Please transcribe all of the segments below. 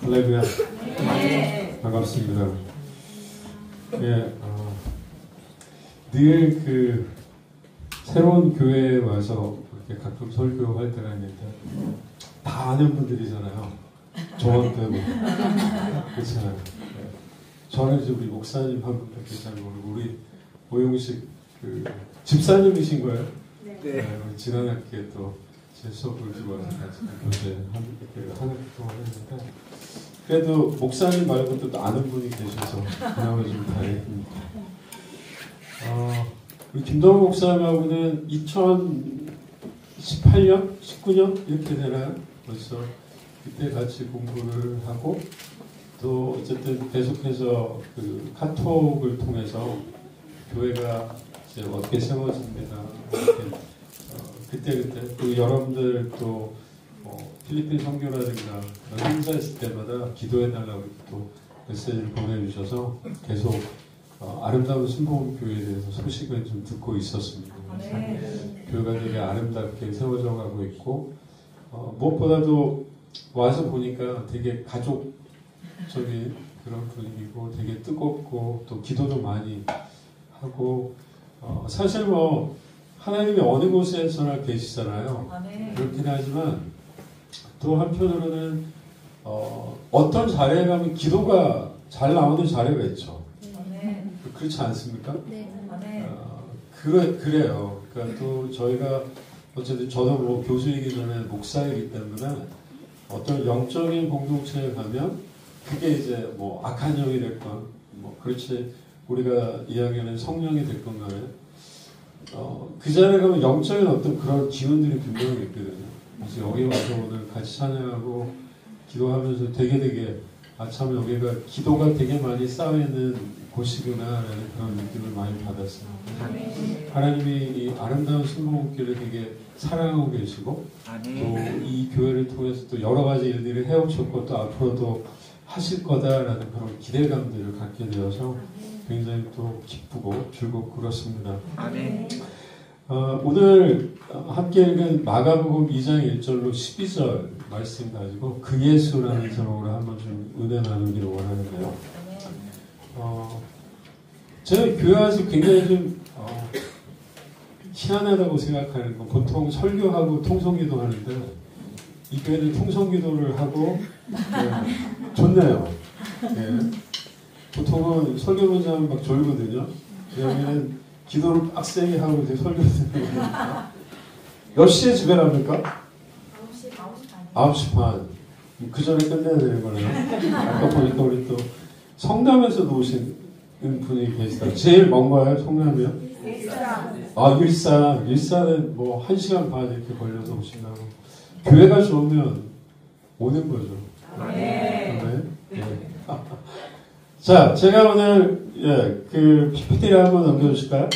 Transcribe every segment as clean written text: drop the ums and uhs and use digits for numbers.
할렐루야. 반갑습니다. 예, 늘 그 새로운 교회에 와서 이렇게 가끔 설교할 때가 있는데 다 아는 분들이잖아요. 저만 빼고. 그렇잖아요. 저는 이제 우리 목사님 한 분밖에 잘 모르고 우리 오용식 그 집사님이신 거예요? 네. 우리 지난 학기에 또 제 수업을 주고 와서 같이 교제 한 학기 동안 했는데 그래도 목사님 말고 또 아는 분이 계셔서 그나마 좀 다행입니다. 우리 김동호 목사님하고는 2018년? 19년? 이렇게 되나요? 벌써 그때 같이 공부를 하고 또 어쨌든 계속해서 그 카톡을 통해서 교회가 이제 어떻게 세워집니다. 그때 또 여러분들 또 필리핀 선교라든가 그런 행사 있을 때마다 기도해달라고 또 메시지를 보내주셔서 계속 아름다운 순복음 교회에 대해서 소식을 좀 듣고 있었습니다. 교회가 되게 아름답게 세워져 가고 있고 무엇보다도 와서 보니까 되게 가족적인 그런 분위기고 되게 뜨겁고 또 기도도 많이 하고 사실 뭐 하나님이 어느 곳에서나 계시잖아요. 그렇긴 하지만 또 한편으로는 어떤 자리에 가면 기도가 잘 나오는 자리가 있죠. 그렇지 않습니까? 그래요. 그러니까 또 저희가 어쨌든 저도 뭐 교수이기 전에 목사이기 때문에 어떤 영적인 공동체에 가면 그게 이제 뭐 악한 영이 됐건 뭐 그렇지 우리가 이야기하는 성령이 됐건 간에 그 자리에 가면 영적인 어떤 그런 기운들이 분명히 있거든요. 그래서 여기 와서 오늘 같이 찬양하고 기도하면서 되게 참 여기가 기도가 되게 많이 쌓여있는 곳이구나라는 그런 느낌을 많이 받았어요. 하나님이 이 아름다운 순복음길을 되게 사랑하고 계시고 또 이 교회를 통해서 또 여러 가지 일들을 해오셨고 또 앞으로도 하실 거다라는 그런 기대감들을 갖게 되어서 굉장히 또 기쁘고 즐겁고 그렇습니다. 오늘 함께 읽은 마가복음 2장 1절로 12절 말씀 가지고 그 예수라는 제목으로 한번 좀 은혜 나누기를 원하는데요. 제가 교회 와서 굉장히 좀 희한하다고 생각하는 건 보통 설교하고 통성기도 하는데 이 교회는 통성기도를 하고 좋네요. 보통은 설교 먼저 하면 막 졸거든요. 왜냐하면 기도를 빡세게 하고 이제 설교 듣는 거니까. 몇 시에 집에 갑니까? 9시 반. 그 전에 끝내야 되는 거네요. 아까 보니까 우리 또 성남에서도 오신 분이 계시다. 제일 먼 거예요, 성남이요? 일산. 일산은 뭐 1시간 반 이렇게 걸려서 오신다고. 교회가 좋으면 오는 거죠. 네. 자, 제가 오늘 그 PPT를 한번 넘겨주실까요?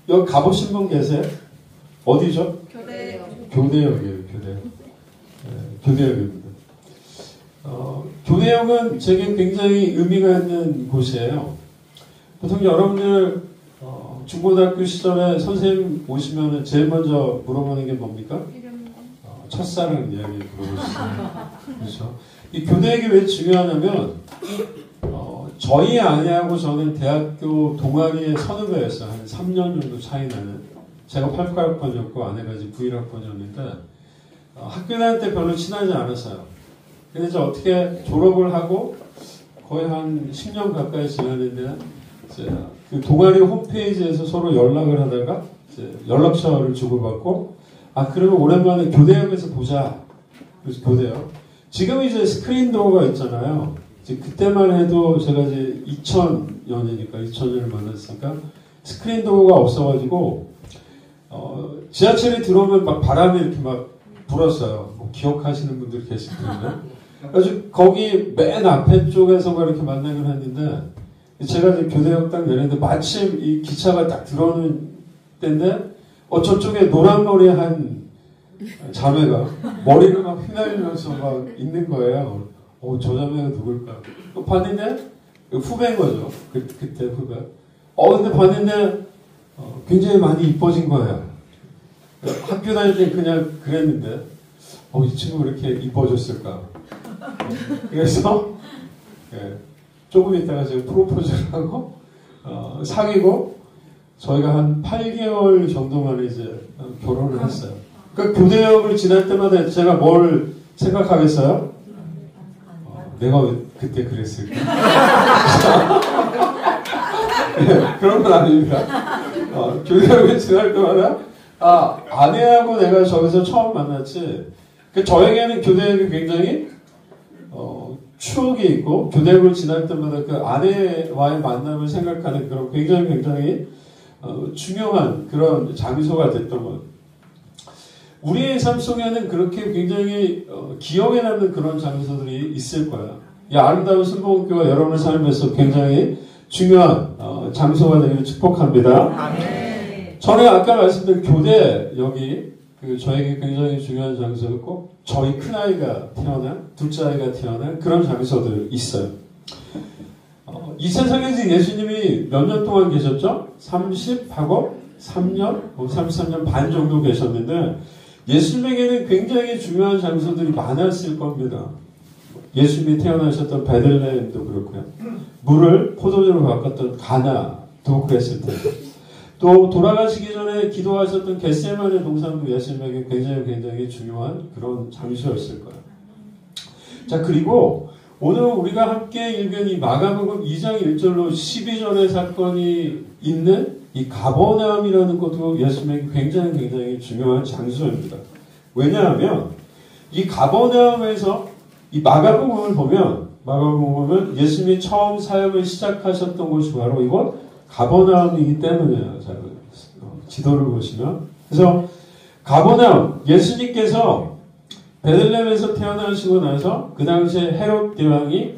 여기 가보신 분 계세요? 어디죠? 교대역이에요. 교대역입니다. 교대역은 제게 굉장히 의미가 있는 곳이에요. 보통 여러분들 중고등학교 시절에 선생님 오시면 제일 먼저 물어보는 게 뭡니까? 첫사랑 이야기 물어보시죠. 그렇죠? 이 교대역이 왜 중요하냐면 저희 아내하고 저는 대학교 동아리의 선후배였어요. 한 3년 정도 차이 나는. 제가 88학번이었고 아내가 이제 91학번이었는데 학교 다닐 때 별로 친하지 않았어요. 근데 이제 어떻게 졸업을 하고 거의 한 10년 가까이 지났는데 이제 그 동아리 홈페이지에서 서로 연락을 하다가 이제 연락처를 주고받고 그러면 오랜만에 교대역에서 보자. 그래서 교대역. 지금 이제 스크린 도어가 있잖아요. 이제 그때만 해도 제가 이제 2000년이니까 2000년을 만났으니까 스크린 도어가 없어가지고 지하철에 들어오면 막 바람이 이렇게 막 불었어요. 뭐 기억하시는 분들 계실 텐데. 그래서 거기 맨 앞에 쪽에서 이렇게 만나긴 했는데 제가 이제 교대역 딱 내렸는데 마침 이 기차가 딱 들어오는 때인데 저쪽에 노란 머리 한 자매가 머리를 막 휘날리면서 막 있는 거예요. 저 자매가 누굴까? 봤는데 후배인 거죠. 그때 후배. 근데 봤는데 굉장히 많이 이뻐진 거예요. 학교 다닐 때 그냥 그랬는데 이 친구 왜 이렇게 이뻐졌을까? 그래서 조금 있다가 제가 프로포즈를 하고 사귀고 저희가 한 8개월 정도 만에 이제 결혼을 했어요. 그러니까 교대역을 지날 때마다 제가 뭘 생각하겠어요? 내가 왜 그때 그랬을까? 그런 건 아닙니다. 교대역을 지날 때마다 아내하고 내가 저기서 처음 만났지. 저에게는 교대역이 굉장히 추억이 있고 교대역을 지날 때마다 그 아내와의 만남을 생각하는 그런 굉장히 중요한 그런 장소가 됐던 것. 우리의 삶 속에는 그렇게 굉장히 기억에 남는 그런 장소들이 있을 거야. 이 아름다운 순복음교가 여러분의 삶에서 굉장히 중요한 장소가 되기를 축복합니다. 전에 아까 말씀드린 교대 여기 저에게 굉장히 중요한 장소였고 저희 큰아이가 태어난 둘째 아이가 태어난 그런 장소들 있어요. 이 세상에서 예수님이 몇 년 동안 계셨죠? 30하고 3년? 33년 반 정도 계셨는데 예수님에게는 굉장히 중요한 장소들이 많았을 겁니다. 예수님이 태어나셨던 베들레헴도 그렇고요. 물을 포도주로 바꿨던 가나도 그랬을 텐데 또 돌아가시기 전에 기도하셨던 겟세마네 동산도 예수님에게 굉장히 중요한 그런 장소였을 거예요. 자, 그리고 오늘 우리가 함께 읽은 이 마가복음 2장 1절로 12절의 사건이 있는 이 가버나움이라는 것도 예수님에게 굉장히 중요한 장소입니다. 왜냐하면 이 가버나움에서 이 마가복음을 보면 예수님이 처음 사역을 시작하셨던 곳이 바로 이곳 가버나움이기 때문이에요. 자, 지도를 보시면. 그래서 가버나움, 예수님께서 베들레헴에서 태어나시고 나서 그 당시에 헤롯 대왕이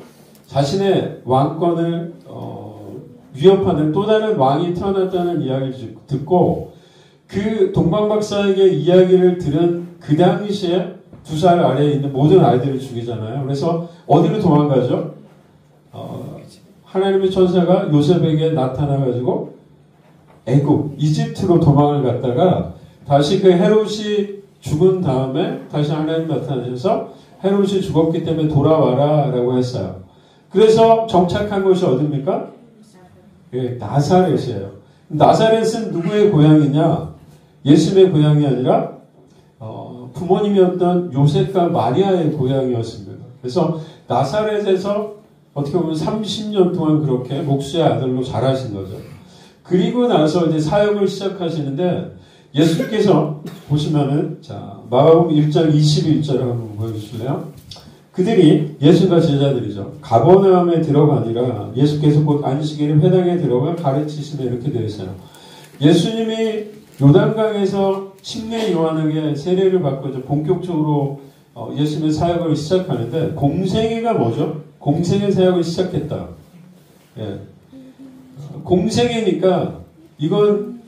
자신의 왕권을 위협하는 또 다른 왕이 태어났다는 이야기를 듣고 그 동방박사에게 이야기를 들은 그 당시에 2살 아래에 있는 모든 아이들을 죽이잖아요. 그래서 어디로 도망가죠? 하나님의 천사가 요셉에게 나타나가지고 애굽, 이집트로 도망을 갔다가 다시 그 헤롯이 죽은 다음에 다시 하나님 나타나셔서 헤롯이 죽었기 때문에 돌아와라 라고 했어요. 그래서 정착한 곳이 어딥니까? 나사렛이에요. 나사렛은 누구의 고향이냐? 예수님의 고향이 아니라 부모님이었던 요셉과 마리아의 고향이었습니다. 그래서 나사렛에서 어떻게 보면 30년 동안 그렇게 목수의 아들로 자라신 거죠. 그리고 나서 이제 사역을 시작하시는데 예수님께서 보시면은 자 마가복음 1장 21절을 한번 보여주실래요? 그들이 예수가 제자들이죠. 가버나움에 들어가니라 예수께서 곧 안식일에 회당에 들어가 가르치시며 이렇게 되어 있어요. 예수님이 요단강에서 침례 요한에게 세례를 받고 이제 본격적으로 예수님의 사역을 시작하는데 공생애가 뭐죠? 공생애 사역을 시작했다. 예. 공생애니까 이건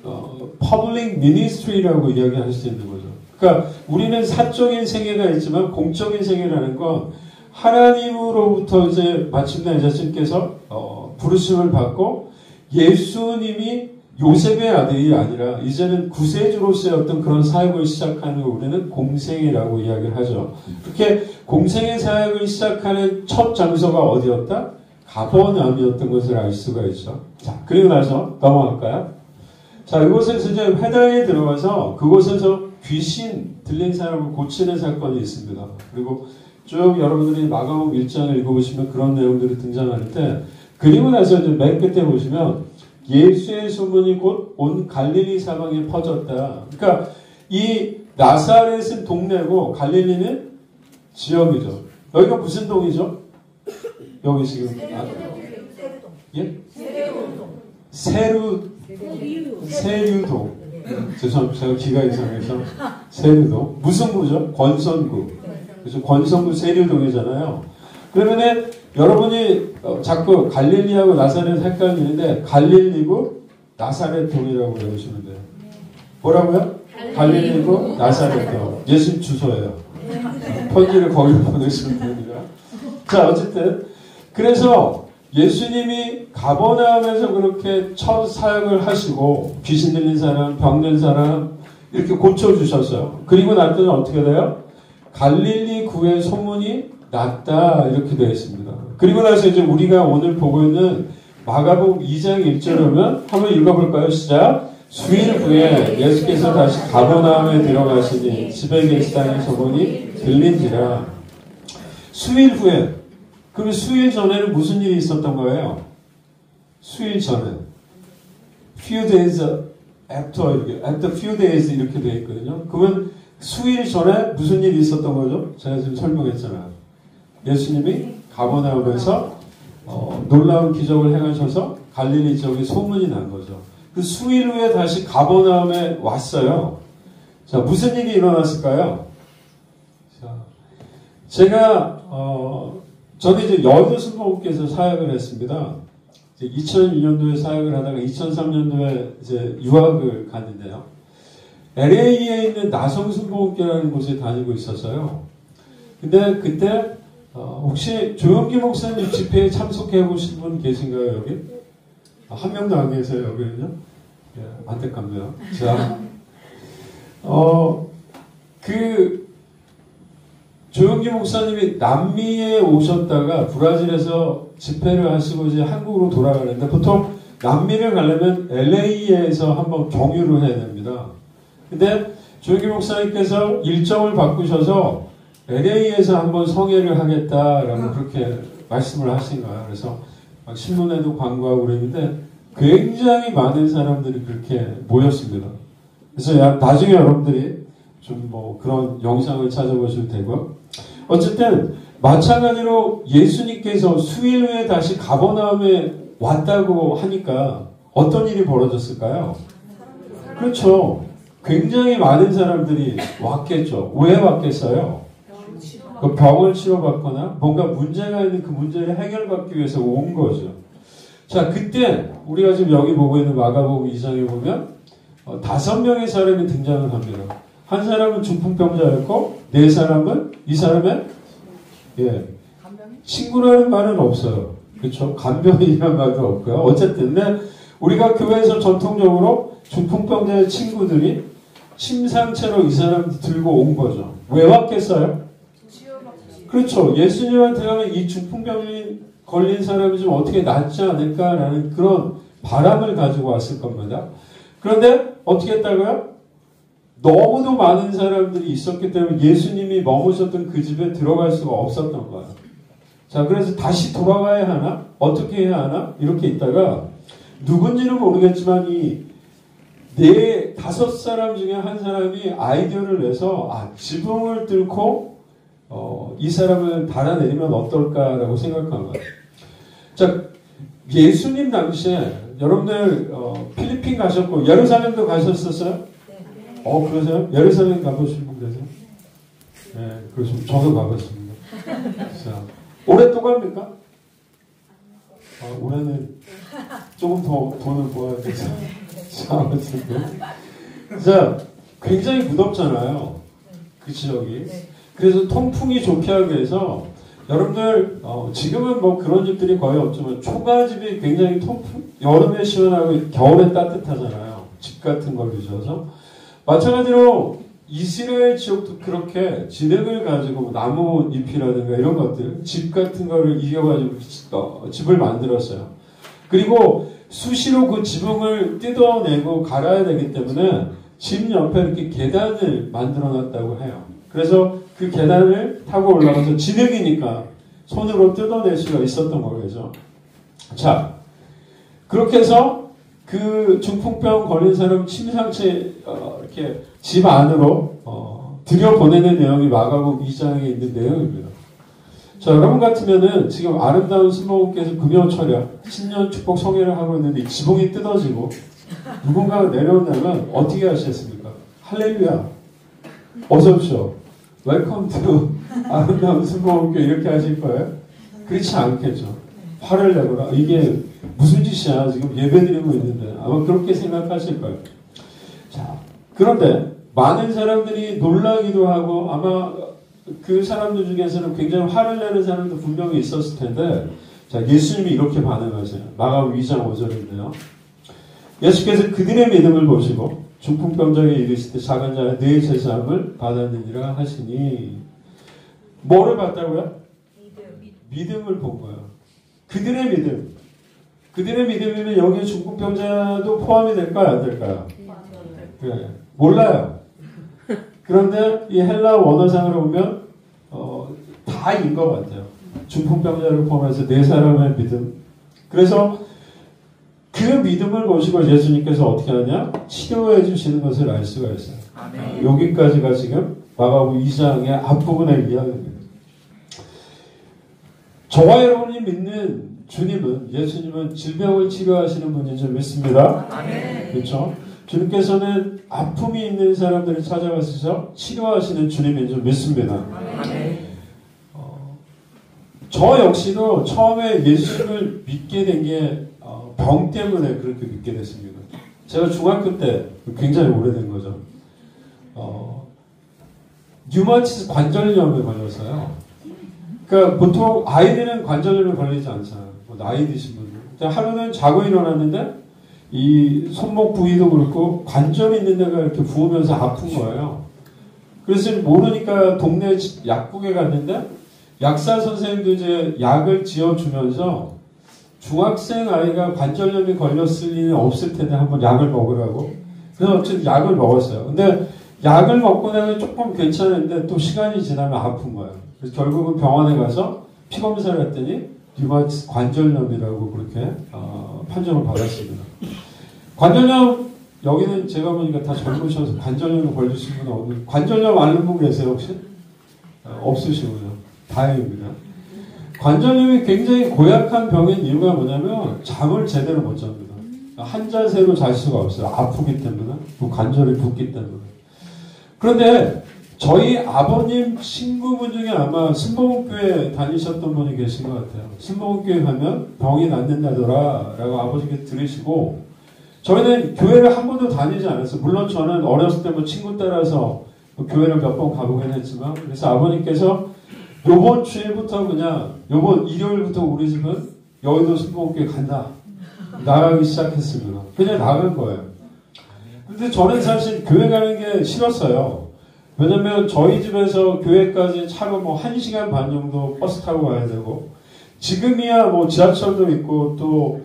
퍼블릭 미니스트리라고 이야기할 수 있는 거죠. 그러니까 우리는 사적인 생애가 있지만 공적인 생애라는 건 하나님으로부터 이제 마침내 예수님께서 부르심을 받고 예수님이 요셉의 아들이 아니라 이제는 구세주로서의 어떤 그런 사역을 시작하는 걸 우리는 공생애라고 이야기를 하죠. 그렇게 공생애 사역을 시작하는 첫 장소가 어디였다? 가버나움이었던 것을 알 수가 있죠. 자, 그리고 나서 넘어갈까요? 자, 이곳에서 이제 회당에 들어가서 그곳에서 귀신 들린 사람을 고치는 사건이 있습니다. 그리고 쭉 여러분들이 마가복음 1장을 읽어보시면 그런 내용들이 등장하는데 그리고 나서 이제 맨 끝에 보시면 예수의 소문이 곧 온 갈릴리 사방에 퍼졌다. 그러니까 이 나사렛은 동네고 갈릴리는 지역이죠. 여기가 무슨 동이죠? 여기 지금 예? 세류동. 죄송합니다. 제가 귀가 이상해서 세류동. 무슨 구죠? 권선구. 그래서 권선구 세류동이잖아요. 그러면은 여러분이 자꾸 갈릴리하고 나사렛 헷갈리는데 갈릴리고 나사렛동이라고 외우시면 돼요. 뭐라고요? 갈릴리고 나사렛동. 예수님 주소예요. 편지를 거기로 보내시면 됩니다. 자, 어쨌든 그래서 예수님이 가버나움에서 그렇게 첫 사역을 하시고 귀신 들린 사람, 병든 사람 이렇게 고쳐주셨어요. 그리고 났더니 어떻게 돼요? 갈릴리 구의 소문이 났다 이렇게 되어 있습니다. 그리고 나서 이제 우리가 오늘 보고 있는 마가복음 2장 1절을 보면 한번 읽어볼까요? 시작. 수일 후에 예수께서 다시 가버나움에 들어가시니 집에 계시다는 소문이 들린지라. 수일 후에. 그럼 수일 전에는 무슨 일이 있었던 거예요? 수일 전에. few days after 이렇게, after few days 이렇게 되어 있거든요. 그러면 수일 전에 무슨 일이 있었던 거죠? 제가 지금 설명했잖아요. 예수님이 가버나움에서 놀라운 기적을 행하셔서 갈릴리 지역에 소문이 난 거죠. 그 수일 후에 다시 가버나움에 왔어요. 자, 무슨 일이 일어났을까요? 자, 제가 저는 이제 여주 순복음께서 사역을 했습니다. 2002년도에 사역을 하다가 2003년도에 이제 유학을 갔는데요. LA에 있는 나성 순복음교라는 곳에 다니고 있었어요. 근데 그때 혹시 조영기 목사님 집회에 참석해 보신 분 계신가요, 여기? 한 명도 안 계세요, 여기는요? 예, 안타깝네요. 자, 조영기 목사님이 남미에 오셨다가 브라질에서 집회를 하시고 이제 한국으로 돌아가는데 보통 남미를 가려면 LA에서 한번 경유를 해야 됩니다. 근데 조영기 목사님께서 일정을 바꾸셔서 LA에서 한번 성회를 하겠다라고 그렇게 말씀을 하신 거예요. 그래서 막 신문에도 광고하고 그랬는데 굉장히 많은 사람들이 그렇게 모였습니다. 그래서 나중에 여러분들이 좀 뭐 그런 영상을 찾아보셔도 되고요. 어쨌든 마찬가지로 예수님께서 수일 후에 다시 가버나움에 왔다고 하니까 어떤 일이 벌어졌을까요? 그렇죠. 굉장히 많은 사람들이 왔겠죠. 왜 왔겠어요? 그 병을 치료받거나 뭔가 문제가 있는 그 문제를 해결받기 위해서 온 거죠. 자, 그때 우리가 지금 여기 보고 있는 마가복음 2장에 보면 5명의 사람이 등장을 합니다. 한 사람은 중풍병자였고 4사람은 이 사람의 친구라는 말은 없어요. 그렇죠? 간병이라는 말도 없고요. 어쨌든 우리가 교회에서 전통적으로 중풍병자의 친구들이 침상채로 이 사람 들고 온 거죠. 왜 왔겠어요? 그렇죠. 예수님한테 가면 이 중풍병이 걸린 사람이 좀 어떻게 낫지 않을까라는 그런 바람을 가지고 왔을 겁니다. 그런데 어떻게 했다고요? 너무도 많은 사람들이 있었기 때문에 예수님이 머무셨던 그 집에 들어갈 수가 없었던 거예요. 자, 그래서 다시 돌아가야 하나? 어떻게 해야 하나? 이렇게 있다가 누군지는 모르겠지만 이 5사람 중에 한 사람이 아이디어를 내서 지붕을 뚫고 이 사람을 달아내리면 어떨까라고 생각한 거예요. 자, 예수님 당시에 여러분들 필리핀 가셨고 예루살렘도 가셨었어요? 그러세요? 예루살렘 가보신 분 계세요? 네, 그렇습니다. 저도 가봤습니다. 자, 올해 또 갑니까? 올해는 조금 더 돈을 모아야 돼서. 자, 굉장히 무덥잖아요. 그 지역이. 그래서 통풍이 좋게 하기 위해서 여러분들 지금은 뭐 그런 집들이 거의 없지만 초가집이 굉장히 여름에 시원하고 겨울에 따뜻하잖아요. 집 같은 걸 지어서 마찬가지로 이스라엘 지역도 그렇게 진흙을 가지고 나무 잎이라든가 이런 것들 집 같은 거를 이겨가지고 집을 만들었어요. 그리고 수시로 그 지붕을 뜯어내고 갈아야 되기 때문에 집 옆에 이렇게 계단을 만들어 놨다고 해요. 그래서 그 계단을 타고 올라가서 진흙이니까 손으로 뜯어낼 수가 있었던 거겠죠. 자, 그렇게 해서 그 중풍병 걸린 사람 침상채 이렇게 집 안으로 들여보내는 내용이 마가복음 2장에 있는 내용입니다. 자, 여러분 같으면은 지금 아름다운 순복음께서 금요철야 신년 축복 성회를 하고 있는데 지붕이 뜯어지고 누군가가 내려온다면 어떻게 하시겠습니까? 할렐루야, 어서 오십시오, 웰컴 투 아름다운 순복음교 이렇게 하실 거예요? 그렇지 않겠죠. 화를 내거나 이게 무슨 짓이야 지금 예배드리고 있는데 아마 그렇게 생각하실 거예요. 자, 그런데 많은 사람들이 놀라기도 하고 아마 그 사람들 중에서는 굉장히 화를 내는 사람도 분명히 있었을 텐데, 자, 예수님이 이렇게 반응하세요. 마가복음 2장 5절인데요. 예수께서 그들의 믿음을 보시고 중풍병자에게 이르시되 작은 자야 너의 제사함을 받았느니라 하시니. 뭐를 봤다고요? 믿음을 본 거예요. 그들의 믿음. 그들의 믿음이면 여기에 중풍 병자도 포함이 될까요? 안 될까요? 그래. 몰라요. 그런데 이 헬라 원어상으로 보면 다인 것 같아요. 중풍병자를 포함해서 네 사람의 믿음. 그래서 그 믿음을 보시고 예수님께서 어떻게 하냐? 치료해 주시는 것을 알 수가 있어요. 여기까지가 지금 마가복음 2장의 앞부분의 이야기입니다. 저와 여러분이 믿는 주님은, 예수님은 질병을 치료하시는 분인 줄 믿습니다. 그렇죠? 주님께서는 아픔이 있는 사람들을 찾아가셔서 치료하시는 주님인 줄 믿습니다. 저 역시도 처음에 예수님을 믿게 된 게 병 때문에 그렇게 믿게 됐습니다. 제가 중학교 때, 굉장히 오래된 거죠. 류마티스 관절염에 걸려서요. 그러니까 보통 아이들은 관절염에 걸리지 않잖아요. 나이 드신 분들. 하루는 자고 일어났는데 이 손목 부위도 그렇고 관절이 있는 데가 이렇게 부으면서 아픈 거예요. 그래서 모르니까 동네 약국에 갔는데 약사 선생님도 이제 약을 지어주면서 중학생 아이가 관절염이 걸렸을 일은 없을 텐데 한번 약을 먹으라고. 그래서 어쨌든 약을 먹었어요. 근데 약을 먹고 나면 조금 괜찮은데 또 시간이 지나면 아픈 거예요. 그래서 결국은 병원에 가서 피 검사를 했더니 류마티스 관절염이라고 그렇게 판정을 받았습니다. 관절염, 여기는 제가 보니까 다 젊으셔서 관절염에 걸리신 분은 없는, 관절염 앓는 분 계세요 혹시? 없으시군요. 다행입니다. 관절염이 굉장히 고약한 병인 이유가 뭐냐면 잠을 제대로 못 잡니다. 한 자세로 잘 수가 없어요. 아프기 때문에, 또 관절이 붓기 때문에. 그런데 저희 아버님 친구분 중에 아마 순복음교회 다니셨던 분이 계신 것 같아요. 순복음교회 가면 병이 낫는다더라 라고 아버지께 들으시고, 저희는 교회를 한 번도 다니지 않았어요. 물론 저는 어렸을 때 뭐 친구 따라서 교회를 몇 번 가보긴 했지만, 그래서 아버님께서 요번 주일부터 그냥, 요번 일요일부터 우리 집은 여의도 순복음교회 간다. 나가기 시작했습니다. 그냥 나간 거예요. 근데 저는 사실 교회 가는 게 싫었어요. 왜냐면 저희 집에서 교회까지 차로 뭐 1시간 반 정도 버스 타고 가야 되고, 지금이야 뭐 지하철도 있고 또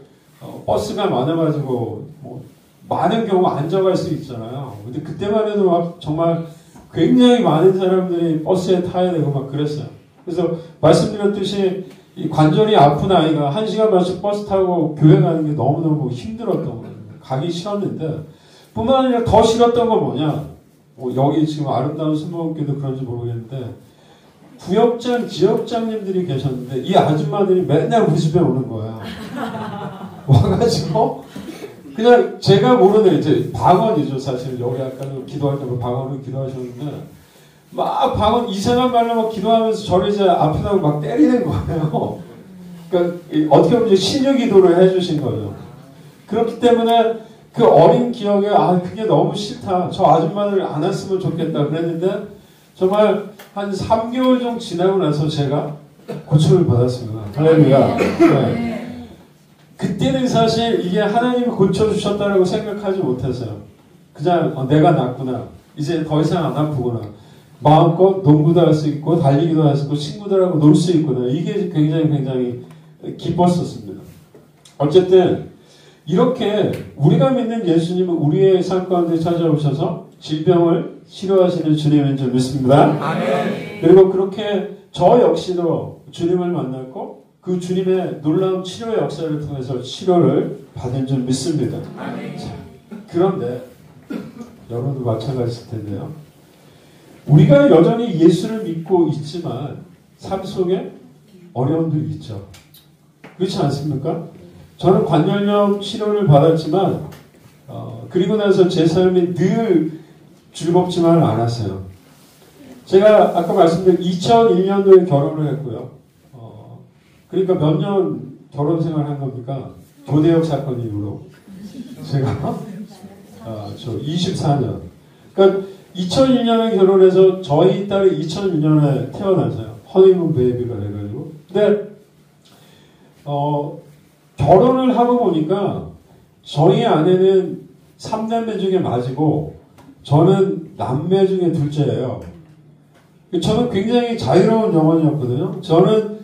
버스가 많아가지고 뭐 많은 경우 앉아갈 수 있잖아요. 근데 그때만 해도 막 정말 굉장히 많은 사람들이 버스에 타야 되고 막 그랬어요. 그래서 말씀드렸듯이 이 관절이 아픈 아이가 1시간 반씩 버스 타고 교회 가는 게 너무너무 힘들었던 거예요. 가기 싫었는데, 뿐만 아니라 더 싫었던 건 뭐냐, 여기 지금 아름다운 순복음교회도 그런지 모르겠는데 구역장, 지역장님들이 계셨는데 이 아줌마들이 맨날 우리 집에 오는 거야. 와가지고 그냥 제가 모르는 이제 방언이죠. 사실 여기 아까 기도할 때 방언으로 기도하셨는데 막 방언 이상한 말로 막 기도하면서 저를 이제 앞에다가 막 때리는 거예요. 그러니까 어떻게 보면 이제 신유 기도를 해주신 거죠. 그렇기 때문에 그 어린 기억에 그게 너무 싫다. 저 아줌마들 안 왔으면 좋겠다 그랬는데 정말 한 3개월 정도 지나고 나서 제가 고침을 받았습니다. 할렐루야. 네. 그때는 사실 이게 하나님이 고쳐주셨다라고 생각하지 못했어요. 그냥 내가 낫구나. 이제 더 이상 안 아프구나. 마음껏 농구도 할 수 있고 달리기도 할 수 있고 친구들하고 놀 수 있구나. 이게 굉장히 기뻤었습니다. 어쨌든 이렇게 우리가 믿는 예수님은 우리의 삶 가운데 찾아오셔서 질병을 치료하시는 주님인 줄 믿습니다. 아멘. 그리고 그렇게 저 역시도 주님을 만났고 그 주님의 놀라운 치료의 역사를 통해서 치료를 받은 줄 믿습니다. 아멘. 자, 그런데 여러분도 마찬가지일 텐데요. 우리가 여전히 예수를 믿고 있지만 삶 속에 어려움도 있죠. 그렇지 않습니까? 저는 관절염 치료를 받았지만 그리고 나서 제 삶이 늘 즐겁지만은 않았어요. 제가 아까 말씀드린 2001년도에 결혼을 했고요. 그러니까 몇 년 결혼 생활을 한 겁니까? 조대혁 사건 이후로 제가 저 24년. 그러니까 2001년에 결혼해서 저희 딸이 2001년에 태어났어요. 허니문 베이비가 돼가지고. 근데 결혼을 하고 보니까 저희 아내는 3남매 중에 맞이고 저는 남매 중에 둘째예요. 저는 굉장히 자유로운 영혼이었거든요. 저는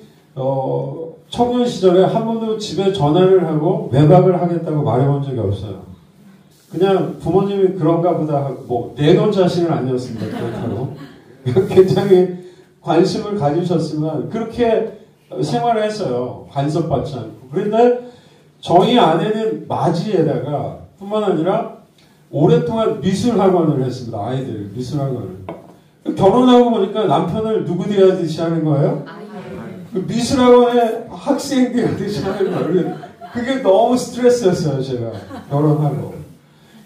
청년 시절에 한 번도 집에 전화를 하고 외박을 하겠다고 말해본 적이 없어요. 그냥 부모님이 그런가 보다 하고 뭐 내놓은 자신은 아니었습니다. 그렇다고. 굉장히 관심을 가지셨지만 그렇게 생활을 했어요. 간섭받지 않고. 그런데 저희 아내는 맞이에다가 뿐만 아니라 오랫동안 미술학원을 했습니다. 아이들 미술학원을. 결혼하고 보니까 남편을 누구 대하듯이 하는 거예요? 미술학원에 학생들 하듯이 하는 거예요. 그게 너무 스트레스였어요. 제가 결혼하고.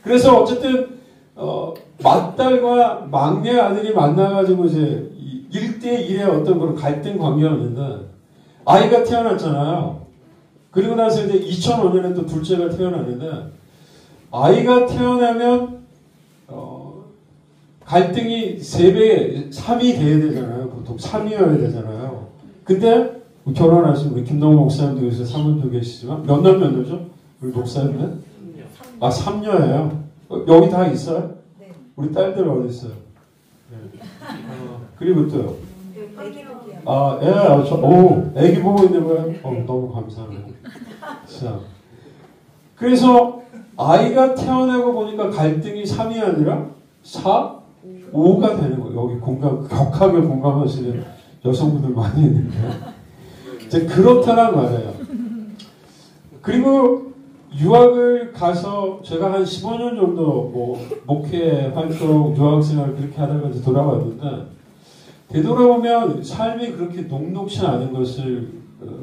그래서 어쨌든 맏딸과 막내 아들이 만나가지고 이제 1대1의 어떤 그런 갈등 관계였는데 아이가 태어났잖아요. 그리고 나서 이제 2005년에 또 둘째가 태어났는데 아이가 태어나면 갈등이 3배, 3이 돼야 되잖아요. 보통 3이어야 되잖아요. 근데 결혼하신 우리 김동호 목사님도 요새 사모님도 계시지만 몇 년죠? 우리 목사님은? 3년이에요. 여기 다 있어요? 네. 우리 딸들 어디 있어요? 네. 그리고 또요. 애기 보고 있는 거예요? 너무 감사합니다. 자, 그래서 아이가 태어나고 보니까 갈등이 3이 아니라 4, 5가 되는 거예요. 여기 격하게 공감하시는 여성분들 많이 있는데. 이제 그렇다란 말이에요. 그리고 유학을 가서 제가 한 15년 정도 목회 활동, 유학생활을 그렇게 하다가 이제 돌아왔는데 되돌아보면 삶이 그렇게 녹록치 않은 것을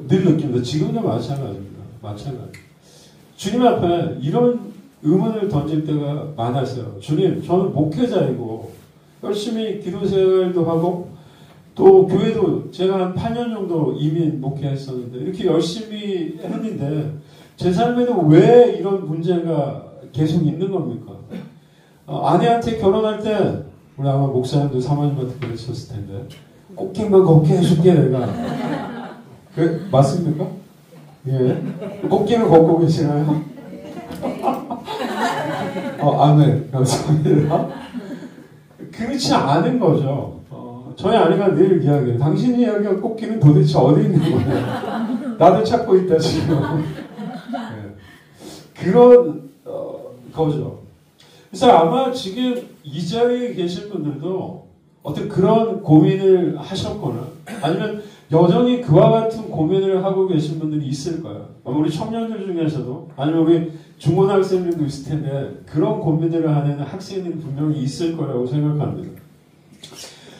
늘 느낍니다. 지금도 마찬가지입니다. 마찬가지. 주님 앞에 이런 의문을 던질 때가 많았어요. 주님, 저는 목회자이고 열심히 기도생활도 하고 또 교회도 제가 한 8년 정도 이민 목회했었는데 이렇게 열심히 했는데 제 삶에는 왜 이런 문제가 계속 있는 겁니까? 아내한테 결혼할 때 우리 아마 목사님도 사모님한테 그러셨을 텐데 꽃길만 걷게 해줄게 내가. 맞습니까? 예. 꽃길을 걷고 계시나요? 아멘. 감사합니다. 그렇지 않은 거죠. 저희 아내가 늘 이야기해요. 당신이 이야기한 꽃길은 도대체 어디 있는 거냐. 나도 찾고 있다 지금. 네. 그런 거죠. 그래서 아마 지금 이 자리에 계신 분들도 어떤 그런 고민을 하셨거나 아니면 여전히 그와 같은 고민을 하고 계신 분들이 있을 거예요. 우리 청년들 중에서도 아니면 우리 중고등학생들도 있을 텐데 그런 고민들을 하는 학생들이 분명히 있을 거라고 생각합니다.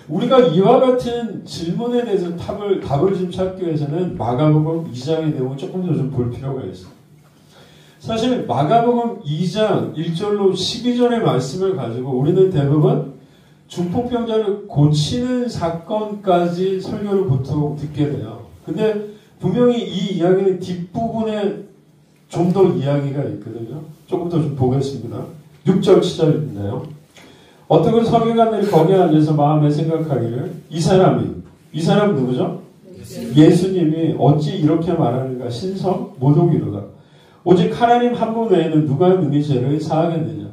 우리가 이와 같은 질문에 대해서 답을 좀 찾기 위해서는 마가복음 2장의 내용을 조금 더 좀 볼 필요가 있어요. 사실 마가복음 2장 1절로 12절의 말씀을 가지고 우리는 대부분 중풍병자를 고치는 사건까지 설교를 보통 듣게 돼요. 근데 분명히 이 이야기의 뒷부분에 좀 더 이야기가 있거든요. 조금 더 좀 보겠습니다. 6절 7절인데요. 어떤 서기관들이 거기에 앉아서 마음에 생각하기를 이 사람은 누구죠? 예수님이 어찌 이렇게 말하는가 신성 모독이로다. 오직 하나님 한 분 외에는 누가 능히 죄를 사하겠느냐.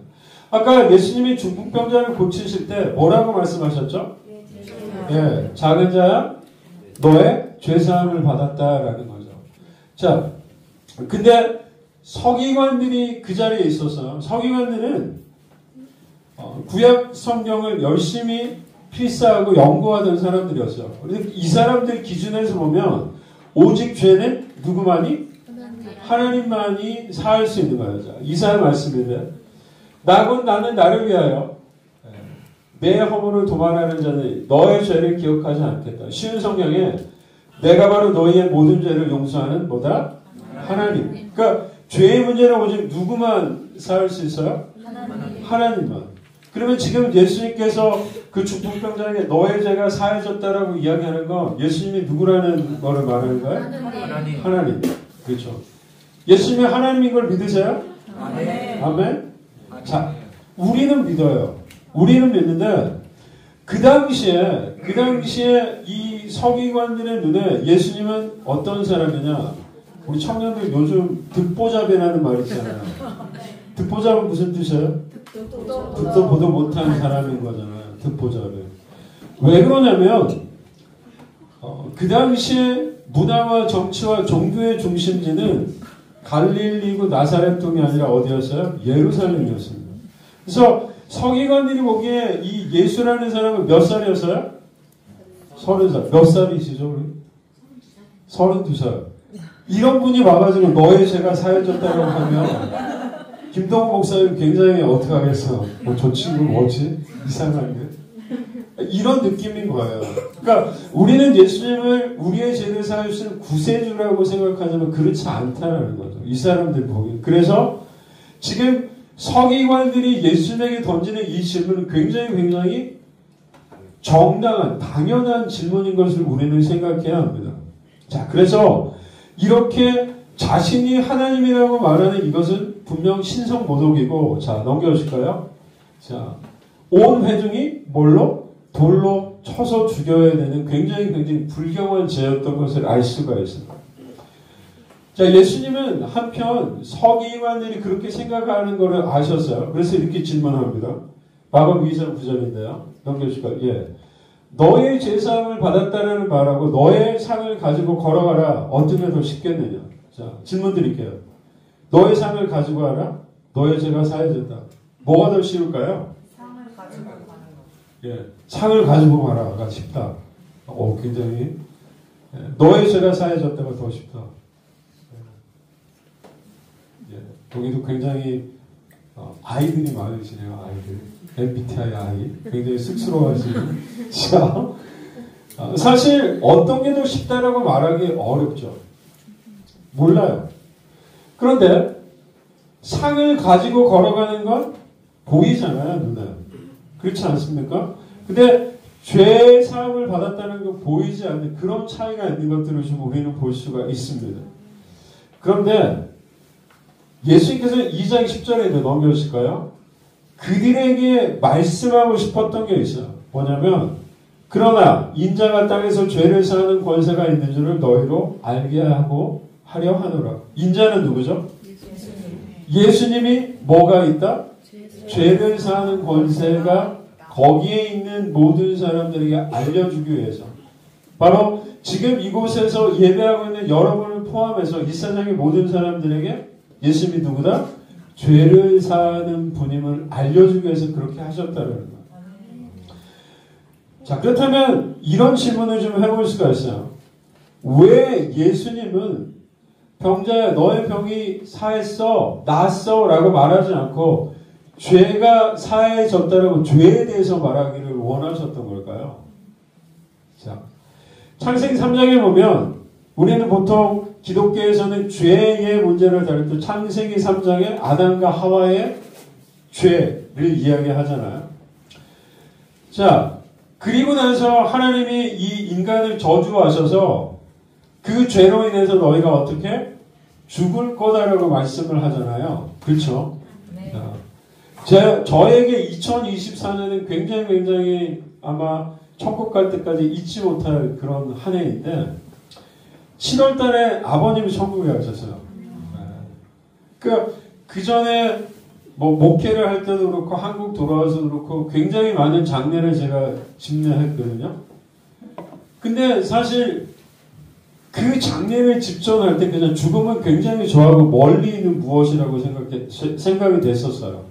아까 예수님이 중풍병자를 고치실 때 뭐라고 말씀하셨죠? 예, 작은 자야 너의 죄사함을 받았다라는 거죠. 자, 근데 서기관들이 그 자리에 있어서 서기관들은 구약 성경을 열심히 필사하고 연구하던 사람들이었어요. 그런데 이 사람들 기준에서 보면 오직 죄는 누구만이? 하나님만이 사할 수 있는 거예요. 이사야 말씀인데 나는 나를 위하여 내 허물을 도말하는 자는 너의 죄를 기억하지 않겠다. 쉬운 성경에 내가 바로 너희의 모든 죄를 용서하는 뭐다? 하나님. 그러니까 죄의 문제는 오직 누구만 사할 수 있어요? 하나님만. 그러면 지금 예수님께서 그 중풍병자에게 너의 죄가 사해졌다라고 이야기하는 건 예수님이 누구라는 거를 말하는 거예요? 하나님. 그렇죠. 예수님이 하나님인 걸 믿으세요? 아멘. 자, 우리는 믿어요. 우리는 믿는데 그 당시에 이 서기관들의 눈에 예수님은 어떤 사람이냐? 우리 청년들 요즘 듣보잡이라는 말 있잖아요. 듣보잡은 무슨 뜻이에요? 듣도 보도 못한 사람인 거잖아요. 듣보잡이. 왜 그러냐면 그 당시에 문화와 정치와 종교의 중심지는 갈릴리고 나사렛 동이 아니라 어디였어요? 예루살렘이었습니다. 그래서 서기관들이 보기에 이 예수라는 사람은 몇 살이었어요? 30살. 몇 살이시죠? 우리? 32살. 이런 분이 와가지고 너의 죄가 사해졌다고 하면 김동호 목사님 굉장히 어떻게 하겠어? 뭐 저 친구 뭐지? 이상한데? 이런 느낌인 거예요. 그러니까 우리는 예수님을 우리의 죄를 사해주시는 구세주라고 생각하지만 그렇지 않다는 거죠. 이 사람들 보기. 그래서 지금 서기관들이 예수님에게 던지는 이 질문은 굉장히 정당한, 당연한 질문인 것을 우리는 생각해야 합니다. 자, 그래서 이렇게 자신이 하나님이라고 말하는 이것은 분명 신성모독이고, 자, 넘겨주실까요? 자, 온 회중이 뭘로? 돌로 쳐서 죽여야 되는 굉장히 불경한 죄였던 것을 알 수가 있습니다. 자, 예수님은 한편 서기관들이 그렇게 생각하는 것을 아셨어요. 그래서 이렇게 질문합니다. 마가복음 2장 9절인데요. 넘겨주실까요? 예. 너의 제사함을 받았다라는 말하고 너의 상을 가지고 걸어가라. 어떤 게 더 쉽겠느냐? 자, 질문 드릴게요. 너의 상을 가지고 가라. 너의 죄가 사해졌다. 뭐가 더 쉬울까요? 상을 가지고 가는 거. 예, 상을 가지고 가라가 쉽다. 굉장히. 예, 너의 죄가 사해졌다가 더 쉽다. 예, 여기도 굉장히 아이들이 많으시네요. 아이들. MBTI 아이. 굉장히 쑥스러워하시는. 자, 사실 어떤 게 더 쉽다라고 말하기 어렵죠. 몰라요. 그런데 상을 가지고 걸어가는 건 보이잖아요, 눈에. 그렇지 않습니까? 근데 죄의 사함을 받았다는 건 보이지 않는 그런 차이가 있는 것들을 좀 우리는 볼 수가 있습니다. 그런데 예수님께서 2장 10절에 넘겨주실까요? 그들에게 말씀하고 싶었던 게 있어요. 뭐냐면 그러나 인자가 땅에서 죄를 사하는 권세가 있는 줄을 너희로 알게 하고 하려 하노라. 인자는 누구죠? 예수님이 뭐가 있다? 죄를 사하는 권세가 거기에 있는 모든 사람들에게 알려주기 위해서. 바로 지금 이곳에서 예배하고 있는 여러분을 포함해서 이 세상의 모든 사람들에게 예수님이 누구다? 죄를 사하는 분임을 알려주기 위해서 그렇게 하셨다는 거예요. 자, 그렇다면 이런 질문을 좀 해볼 수가 있어요. 왜 예수님은 병자야 너의 병이 사했어, 나았어 라고 말하지 않고 죄가 사해졌다라고 죄에 대해서 말하기를 원하셨던 걸까요? 자, 창세기 3장에 보면 우리는 보통 기독교에서는 죄의 문제를 다룰 때 창세기 3장에 아담과 하와의 죄를 이야기하잖아요. 자, 그리고 나서 하나님이 이 인간을 저주하셔서 그 죄로 인해서 너희가 어떻게 죽을 거다라고 말씀을 하잖아요. 그렇죠? 네. 저에게 2024년은 굉장히 아마 천국 갈 때까지 잊지 못할 그런 한 해인데 7월 달에 아버님이 천국에 가셨어요. 그 전에 뭐 목회를 할 때도 그렇고 한국 돌아와서도 그렇고 굉장히 많은 장례를 제가 집례했거든요. 근데 사실 그 장례를 집전할 때 그냥 죽음은 굉장히 저하고 멀리 있는 무엇이라고 생각이 됐었어요.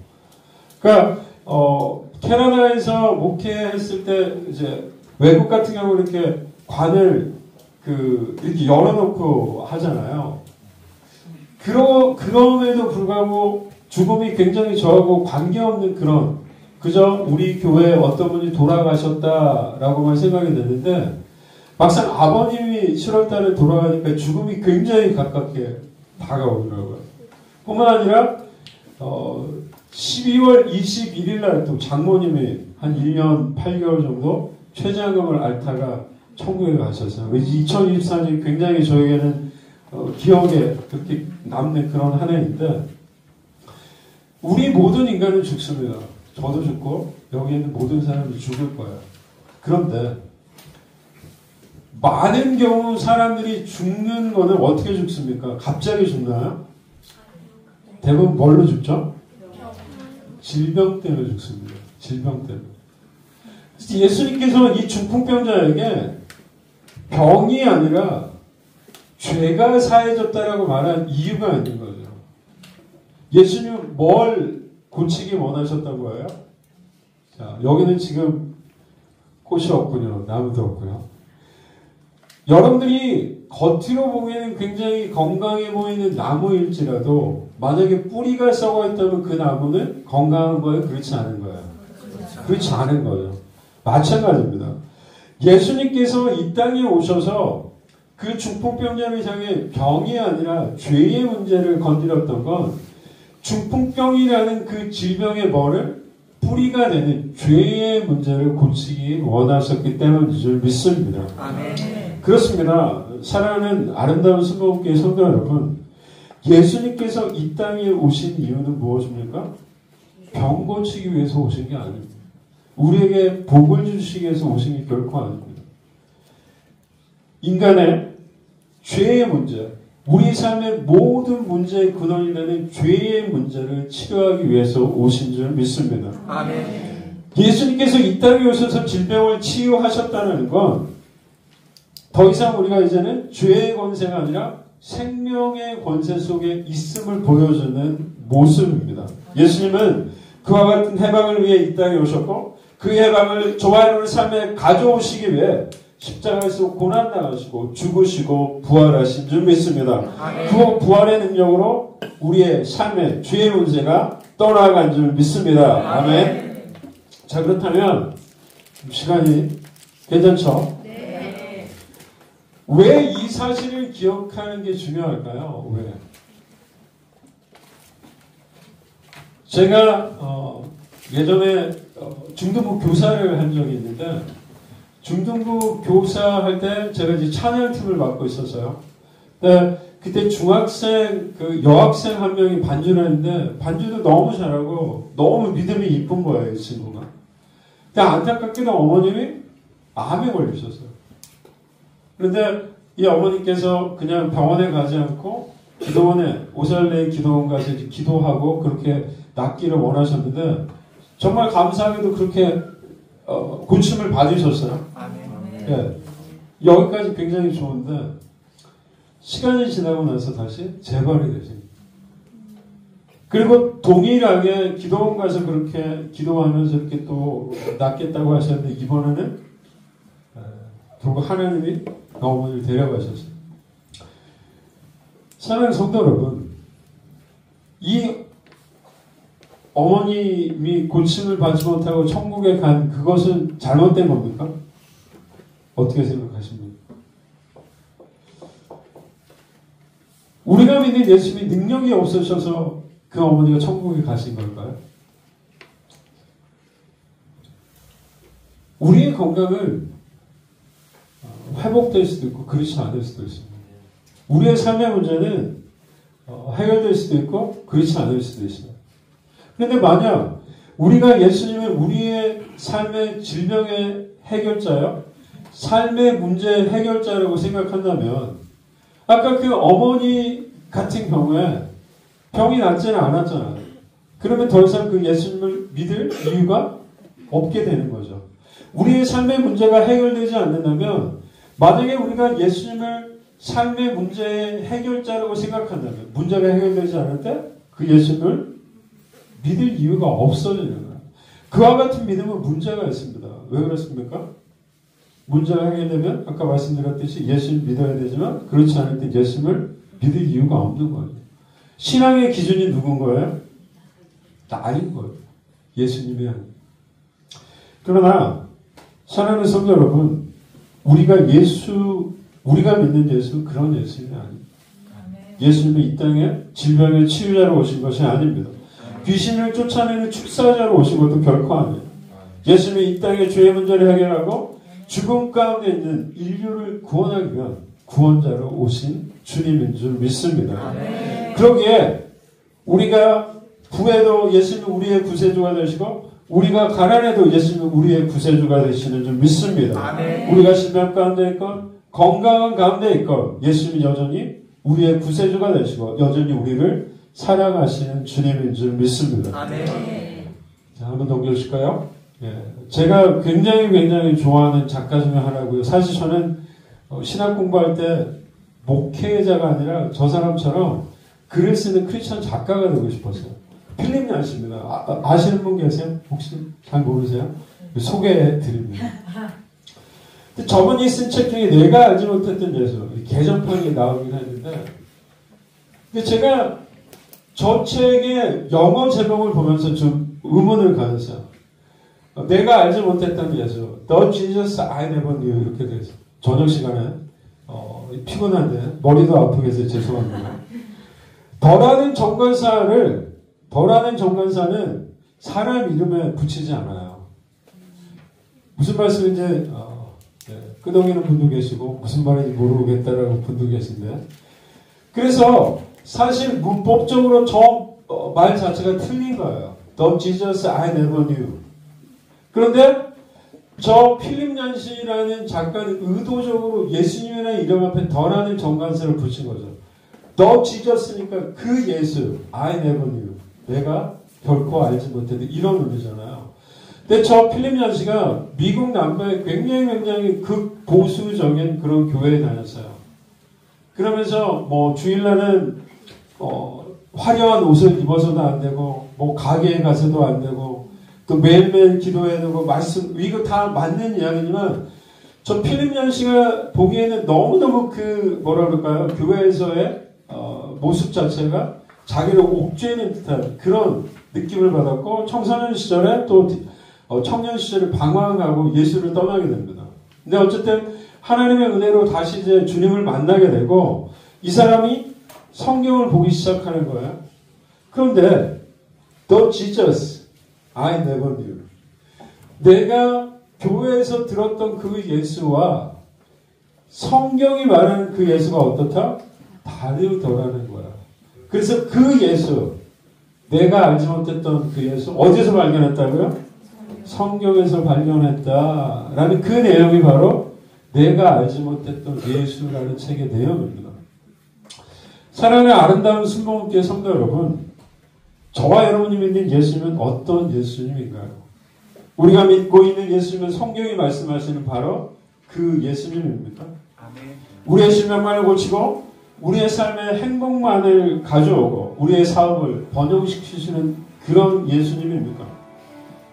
그러니까 캐나다에서 목회했을 때 이제 외국 같은 경우 이렇게 관을 이렇게 열어놓고 하잖아요. 그럼에도 불구하고 죽음이 굉장히 저하고 관계없는 그런 그저 우리 교회에 어떤 분이 돌아가셨다라고만 생각이 됐는데 막상 아버님이 7월달에 돌아가니까 죽음이 굉장히 가깝게 다가오더라고요. 뿐만 아니라 12월 21일 날 또 장모님이 한 1년 8개월 정도 최장암을 앓다가 천국에 가셨어요. 2024년이 굉장히 저에게는 기억에 그렇게 남는 그런 한 해인데 우리 모든 인간은 죽습니다. 저도 죽고 여기 있는 모든 사람이 죽을 거예요. 그런데 많은 경우 사람들이 죽는 거는 어떻게 죽습니까? 갑자기 죽나요? 대부분 뭘로 죽죠? 질병 때문에 죽습니다. 질병 때문에. 예수님께서 이 중풍병자에게 병이 아니라 죄가 사해졌다라고 말한 이유가 있는 거죠. 예수님은 뭘 고치기 원하셨다고 해요? 자, 여기는 지금 꽃이 없군요. 나무도 없고요. 여러분들이 겉으로 보기에는 굉장히 건강해 보이는 나무일지라도 만약에 뿌리가 썩어 있다면 그 나무는 건강한 거예요? 그렇지 않은 거예요? 그렇지 않은 거예요. 마찬가지입니다. 예수님께서 이 땅에 오셔서 그 중풍병자를 향해 병이 아니라 죄의 문제를 건드렸던 건 중풍병이라는 그 질병의 뭐를 뿌리가 되는 죄의 문제를 고치기 원하셨기 때문인 줄 믿습니다. 아멘. 그렇습니다. 사랑하는 아름다운 순복음교회 성도 여러분, 예수님께서 이 땅에 오신 이유는 무엇입니까? 병 고치기 위해서 오신 게 아닙니다. 우리에게 복을 주시기 위해서 오신 게 결코 아닙니다. 인간의 죄의 문제, 우리 삶의 모든 문제의 근원이 되는 죄의 문제를 치료하기 위해서 오신 줄 믿습니다. 아멘. 예수님께서 이 땅에 오셔서 질병을 치유하셨다는 건 더 이상 우리가 이제는 죄의 권세가 아니라 생명의 권세 속에 있음을 보여주는 모습입니다. 예수님은 그와 같은 해방을 위해 이 땅에 오셨고 그 해방을 조화로운 삶에 가져오시기 위해 십자가에서 고난당하시고 죽으시고 부활하신 줄 믿습니다. 그 부활의 능력으로 우리의 삶의 죄의 문제가 떠나간 줄 믿습니다. 아멘. 자, 그렇다면 시간이 괜찮죠? 네. 왜 이 사실을 기억하는 게 중요할까요? 왜? 제가 예전에 중등부 교사를 한 적이 있는데 중등부 교사할 때 제가 이제 찬양팀을 맡고 있었어요. 그때 중학생, 여학생 한 명이 반주를 했는데 반주도 너무 잘하고 너무 믿음이 이쁜 거예요, 이 친구가. 근데 안타깝게도 어머님이 암에 걸리셨어요. 그런데 이 어머니께서 그냥 병원에 가지 않고 기도원에, 오살레 기도원 가서 이제 기도하고 그렇게 낫기를 원하셨는데 정말 감사하게도 그렇게 고침을 받으셨어요. 예, 여기까지 굉장히 좋은데 시간이 지나고 나서 다시 재발이 되십니다. 그리고 동일하게 기도원 가서 그렇게 기도하면서 이렇게 또 낫겠다고 하셨는데 이번에는 결국 하나님이 어머니를 데려가셨어요. 사랑하는 성도 여러분, 이 어머님이 고침을 받지 못하고 천국에 간 그것은 잘못된 겁니까? 어떻게 생각하십니까? 우리가 믿는 예수님이 능력이 없으셔서 그 어머니가 천국에 가신 걸까요? 우리의 건강을 회복될 수도 있고 그렇지 않을 수도 있습니다. 우리의 삶의 문제는 해결될 수도 있고 그렇지 않을 수도 있습니다. 그런데 만약 우리가 예수님을 우리의 삶의 질병의 해결자요, 삶의 문제의 해결자라고 생각한다면 아까 그 어머니 같은 경우에 병이 낫지는 않았잖아요. 그러면 더 이상 그 예수님을 믿을 이유가 없게 되는 거죠. 우리의 삶의 문제가 해결되지 않는다면 만약에 우리가 예수님을 삶의 문제의 해결자라고 생각한다면 문제가 해결되지 않을 때 그 예수님을 믿을 이유가 없어지는 거예요. 그와 같은 믿음은 문제가 있습니다. 왜 그렇습니까? 문제가 해결되면 아까 말씀드렸듯이 예수님 믿어야 되지만 그렇지 않을 때 예수님을 믿을 이유가 없는 거예요. 신앙의 기준이 누군 거예요? 나인 거예요. 예수님이 아니에요. 그러나 사랑하는 성도 여러분, 우리가 믿는 예수는 그런 예수님이 아닙니다. 예수님은 이 땅에 질병의 치유자로 오신 것이 아닙니다. 귀신을 쫓아내는 축사자로 오신 것도 결코 아니에요. 예수님이 이 땅의 죄의 문제를 해결하고 죽음 가운데 있는 인류를 구원하기 위한 구원자로 오신 주님인 줄 믿습니다. 그러기에 우리가 부에도 예수님은 우리의 구세주가 되시고 우리가 가난해도 예수님은 우리의 구세주가 되시는 줄 믿습니다. 우리가 질병 가운데 있건 건강한 가운데 있건 예수님은 여전히 우리의 구세주가 되시고 여전히 우리를 사랑하시는 주님인 줄 믿습니다. 아멘. 자, 한번 넘겨주실까요? 제가 굉장히 좋아하는 작가 중에 하나고요. 사실 저는 신학 공부할 때 목회자가 아니라 저 사람처럼 글을 쓰는 크리스천 작가가 되고 싶었어요. 필립 얀시입니다. 아시는 분 계세요? 혹시 잘 모르세요? 소개해 드립니다. 저분이 쓴 책 중에 내가 알지 못했던 예수, 개정판이 나오긴 했는데, 근데 제가 저 책의 영어 제목을 보면서 좀 의문을 가졌어요. 내가 알지 못했던 예수, The Jesus I Never Knew, 이렇게 되어 있어요. 저녁 시간에 피곤한데 머리도 아프게 해서 죄송합니다. 더라는 정관사는 사람 이름에 붙이지 않아요. 무슨 말씀인지 끄덕이는 분도 계시고 무슨 말인지 모르겠다라는 분도 계신데, 그래서 사실 문법적으로 저 말 자체가 틀린 거예요. The Jesus I Never Knew. 그런데 저 필립 얀시라는 작가는 의도적으로 예수님이라는 이름 앞에 더라는 정관사를 붙인 거죠. The Jesus니까 그 예수, I never knew. 내가 결코 알지 못했는데 이런 의미잖아요. 근데 저 필립 얀시가 미국 남부에 굉장히 극보수적인 그런 교회에 다녔어요. 그러면서 뭐 주일날은 화려한 옷을 입어서도 안 되고, 뭐 가게에 가서도 안 되고, 또 매일매일 기도해야 되고, 말씀, 이거 다 맞는 이야기지만, 저 필립 얀시가 보기에는 너무너무 뭐라 그럴까요? 교회에서의 모습 자체가 자기를 옥죄는 듯한 그런 느낌을 받았고, 청소년 시절에 또 청년 시절에 방황하고 예수를 떠나게 됩니다. 근데 어쨌든 하나님의 은혜로 다시 이제 주님을 만나게 되고, 이 사람이 성경을 보기 시작하는 거예요. 그런데 The Jesus I never knew. 내가 교회에서 들었던 그 예수와 성경이 말하는 그 예수가 어떻다? 다르더라는 거야. 그래서 그 예수, 내가 알지 못했던 그 예수, 어디서 발견했다고요? 성경에서 발견했다라는 그 내용이 바로 내가 알지 못했던 예수라는 책의 내용입니다. 사랑하는 아름다운 순복음교회 성도 여러분, 저와 여러분이 믿는 예수님은 어떤 예수님인가요? 우리가 믿고 있는 예수님은 성경이 말씀하시는 바로 그 예수님입니까? 우리의 신명만을 고치고 우리의 삶에 행복만을 가져오고 우리의 사업을 번영시키시는 그런 예수님입니까?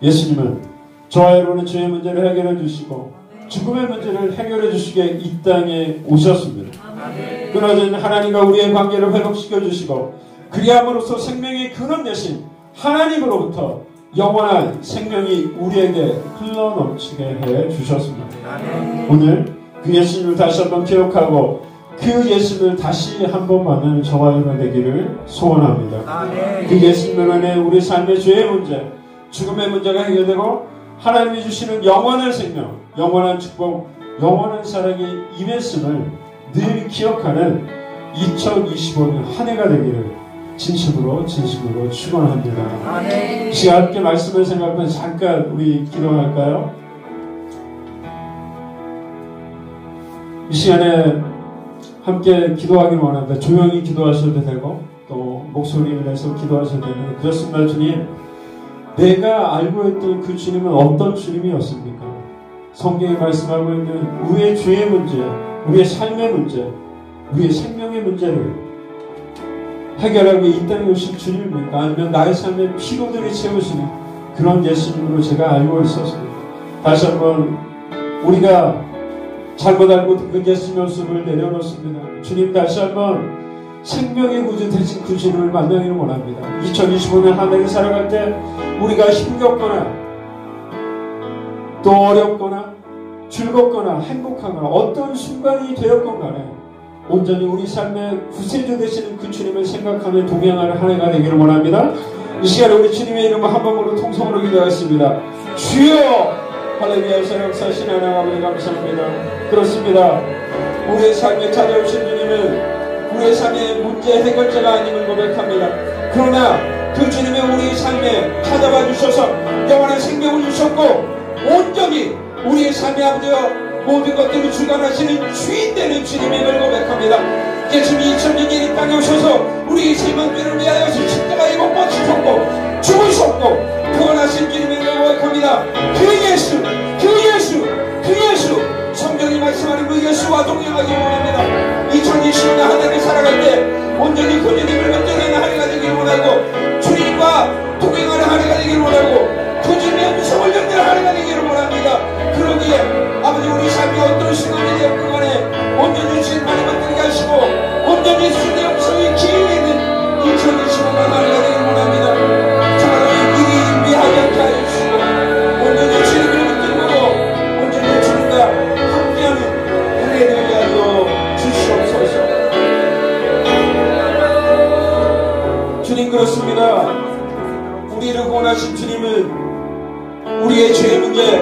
예수님은 저와 여러분의 죄의 문제를 해결해 주시고 죽음의 문제를 해결해 주시기에 이 땅에 오셨습니다. 끊어진 하나님과 우리의 관계를 회복시켜 주시고 그리함으로써 생명의 근원 되신 하나님으로부터 영원한 생명이 우리에게 흘러넘치게 해 주셨습니다. 오늘 그 예수님을 다시 한번 기억하고 그 예수님을 다시 한번 만나는 저와 여러분 되기를 소원합니다. 그 예수님을 안에 우리 삶의 죄의 문제, 죽음의 문제가 해결되고 하나님이 주시는 영원한 생명, 영원한 축복, 영원한 사랑이 임했음을 늘 기억하는 2025년 한 해가 되기를 진심으로 축원합니다. 이 시간 함께 말씀을 생각하면서 잠깐 우리 기도할까요? 이 시간에 함께 기도하기를 원합니다. 조용히 기도하셔도 되고 또 목소리를 내서 기도하셔도 되는데 그렇습니다. 주님, 내가 알고 있던 그 주님은 어떤 주님이었습니까? 성경에 말씀하고 있는 우리의 죄의 문제, 우리의 삶의 문제, 우리의 생명의 문제를 해결하기 이 땅에 오신 주님입니까? 아니면 나의 삶의 피로들이 채우시는 그런 예수님으로 제가 알고 있었습니다. 다시 한번 우리가 잘못 알고 그 예수님의 모습을 내려놓습니다. 주님, 다시 한번 생명의 구주 되신 그 주님을 만나기를 원합니다. 2025년 한 해를 살아갈 때 우리가 힘겹거나 또 어렵거나 즐겁거나 행복하거나 어떤 순간이 되었건 간에 온전히 우리 삶의 구세주 되시는 그 주님을 생각하며 동행하는 한 해가 되기를 원합니다. 이 시간에 우리 주님의 이름을 한 번으로 통성으로 기도하겠습니다. 주여! 할렐루야. 역사하신 하나님 아버지 감사합니다. 그렇습니다. 우리의 삶에 찾아오신 주님은 우리의 삶의 문제 해결자가 아님을 고백합니다. 그러나 그 주님의 우리의 삶에 찾아와 주셔서 영원한 생명을 주셨고 온전히 우리의 삶의 아버지여 모든 것들을 주관하시는 주인 되는 주님임을 고백합니다. 예수님이 2000년 이 땅에 오셔서 우리의 세만죄를 위하여 십자가에 못 박히셨고 죽으셨고 구원하신 주님임을 고백합니다. 그 예수 성경이 말씀하는 그 예수와 동행하기 원합니다. 2020년 한 해를 살아갈 때 온전히 그 주님을 만져내는 한 해가 되기를 원하고, 주님과 동행하는 한 해가 되기를 원하고, 그 주님의 음성을 듣는 한 해가 되기를 원합니다. 그러기에 아버지, 우리 삶이 어떤 순간이 되었건 간에 온전히 주님만을 만들게 하시고, 온전히 주님의 음성이 귀에 있는 2020년 한 해가 되기를 원합니다. 저를 미리 준비하게 하여 주시고, 온전히 주님을 붙들고 온전히 주님과 함께하는 한 해 되게 하여 주시옵소서. 주님, 그렇습니다. 우리를 구원하신 주님은 우리의 죄의 문제,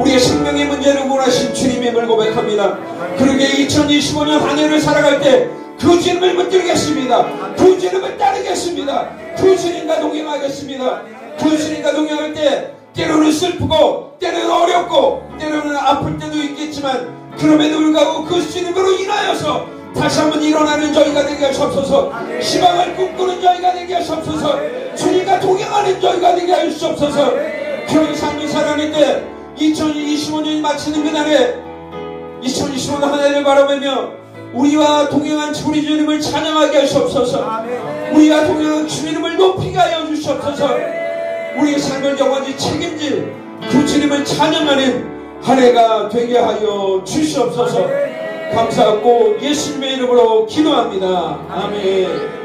우리의 생명의 문제를 구원하신 주님임을 고백합니다. 그러기에 2025년 한 해를 살아갈 때 그 주님을 붙들겠습니다. 그 주님을 따르겠습니다. 그 주님과 동행하겠습니다. 그 주님과 동행할 때 때로는 슬프고, 때로는 어렵고, 때로는 아플 때도 있겠지만, 그럼에도 불구하고 그 주님으로 인하여서 다시 한번 일어나는 저희가 되게 하시옵소서. 희망을 꿈꾸는 저희가 되게 하시옵소서. 주님과 동행하는 저희가 되게 하시옵소서. 그런 삶을 살아낼 때 2025년이 마치는 그날에 2025년 한 해를 바라보며 우리와 동행한 우리 주님을 찬양하게 하시옵소서. 우리와 동행한 주님을 높이게 하여 주시옵소서. 우리의 삶을 영원히 책임질 그 주님을 찬양하는 한 해가 되게 하여 주시옵소서. 감사하고 예수님의 이름으로 기도합니다. 아멘.